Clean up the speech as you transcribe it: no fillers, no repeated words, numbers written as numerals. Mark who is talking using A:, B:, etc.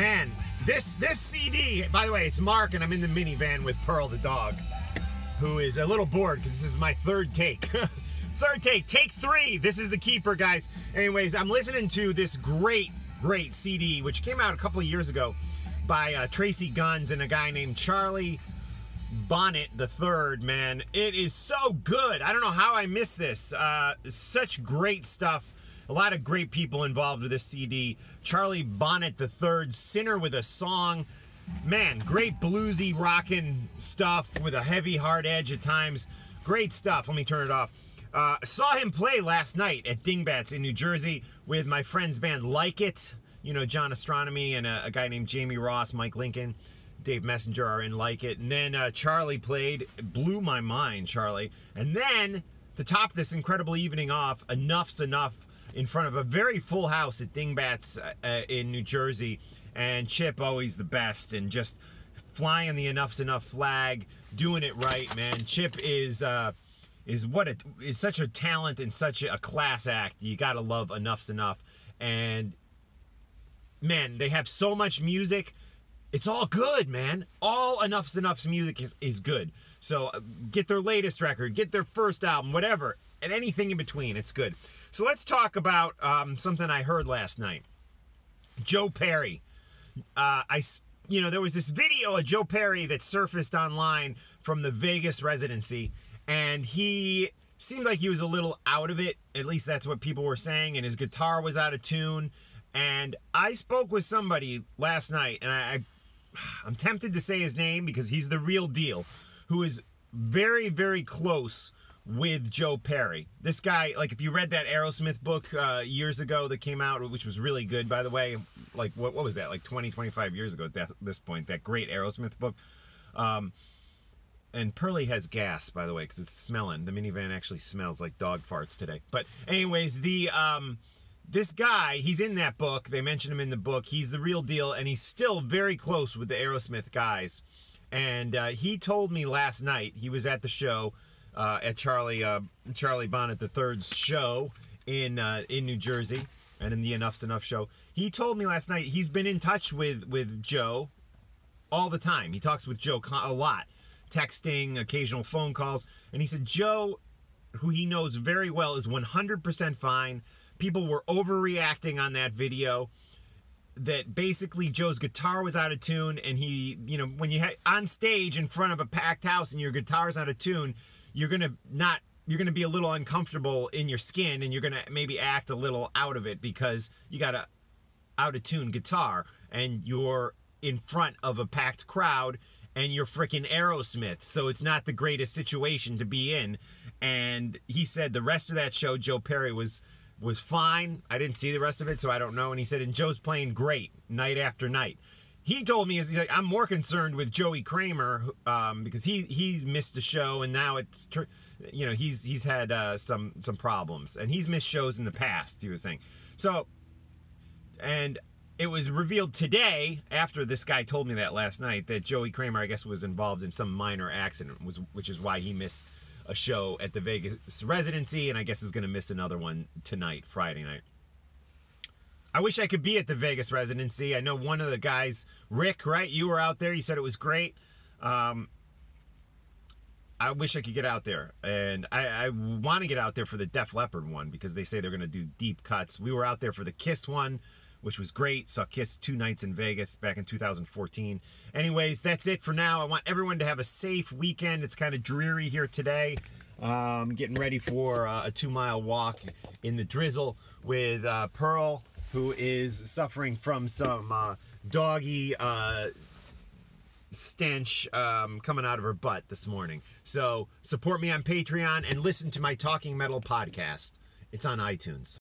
A: Man, this CD, by the way, it's Mark, and I'm in the minivan with Pearl the dog, who is a little bored because this is my third take. Take 3. This is the keeper, guys. Anyways, I'm listening to this great CD, which came out a couple of years ago by Tracy Guns and a guy named Charlie Bonnet III, man. It is so good. I don't know how I missed this. Such great stuff. A lot of great people involved with this CD. Charlie Bonnet III, Sinner with a Song. Man, great bluesy rockin' stuff with a heavy hard edge at times. Great stuff. Let me turn it off. Saw him play last night at Dingbats in New Jersey with my friend's band Like It. You know, John Astronomy and a guy named Jamie Ross, Mike Lincoln, Dave Messenger are in Like It. And then Charlie played. Blew my mind, Charlie. And then, to top this incredible evening off, Enuff Z'Nuff in front of a very full house at Dingbats in New Jersey. And Chip, always the best, and just flying the Enuff Z'Nuff flag, doing it right, man. Chip is such a talent and such a class act. You gotta love Enuff Z'Nuff. And man, they have so much music. It's all good, man. All Enuff Z'Nuff's music is good. So get their latest record, get their first album, whatever, and anything in between. It's good. So let's talk about something I heard last night. Joe Perry. There was this video of Joe Perry that surfaced online from the Vegas residency, and he seemed like he was a little out of it. At least that's what people were saying, and his guitar was out of tune. And I spoke with somebody last night, and I'm tempted to say his name because he's the real deal, who is very, very close with Joe Perry. This guy, like, if you read that Aerosmith book years ago that came out, which was really good, by the way, like, what was that, like 20, 25 years ago at this point, that great Aerosmith book. And Pearly has gas, by the way, because it's smelling. The minivan actually smells like dog farts today. But anyways, this guy, he's in that book. They mention him in the book. He's the real deal, and he's still very close with the Aerosmith guys. And he told me last night, he was at the show, at Charlie Bonnet III's show in New Jersey, and in the Enuff Z'Nuff show. He told me last night he's been in touch with Joe all the time. He talks with Joe a lot, texting, occasional phone calls, and he said Joe, who he knows very well, is 100% fine. People were overreacting on that video, that basically Joe's guitar was out of tune, and he, when you on stage in front of a packed house and your guitar's out of tune, you're gonna be a little uncomfortable in your skin, and you're gonna maybe act a little out of it because you got a out of tune guitar and you're in front of a packed crowd and you're freaking Aerosmith, so it's not the greatest situation to be in. And he said the rest of that show, Joe Perry was fine. I didn't see the rest of it, so I don't know. And he said, and Joe's playing great night after night. He told me, he's like, I'm more concerned with Joey Kramer because he missed the show, and now it's, he's had some problems, and he's missed shows in the past, he was saying. So, and it was revealed today, after this guy told me that last night, that Joey Kramer, I guess, was involved in some minor accident, which is why he missed a show at the Vegas residency, and I guess is going to miss another one tonight, Friday night. I wish I could be at the Vegas residency. I know one of the guys, Rick, right? You were out there. You said it was great. I wish I could get out there. And I want to get out there for the Def Leppard one because they say they're going to do deep cuts. We were out there for the Kiss one, which was great. Saw Kiss 2 nights in Vegas back in 2014. Anyways, that's it for now. I want everyone to have a safe weekend. It's kind of dreary here today. Getting ready for a 2-mile walk in the drizzle with Pearl, who is suffering from some doggy stench coming out of her butt this morning. So support me on Patreon and listen to my Talking Metal podcast. It's on iTunes.